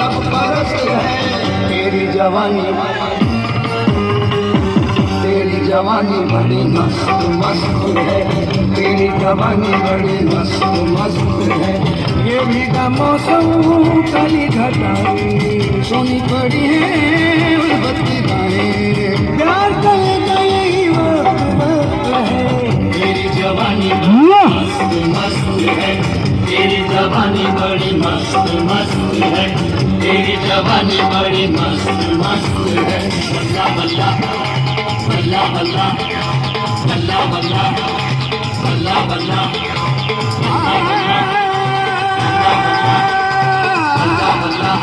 सब परस्त है। तेरी जवानी बड़ी मस्त मस्त है। तेरी जवानी बड़ी मस्त मस्त है। ये भीगा मौसम काली घटाएं सोनी पड़ी है उल्बत्ती गाएं। प्यार करेगा यही वक्त है। तेरी जवानी मस्त मस्त है। तेरी जवानी बड़ी मस्त मस्त है। तेरी जवानी बड़ी मस्त मस्त है। बल्ला बल्ला बल्ला बल्ला बल्ला बल्ला बल्ला बल्ला बल्ला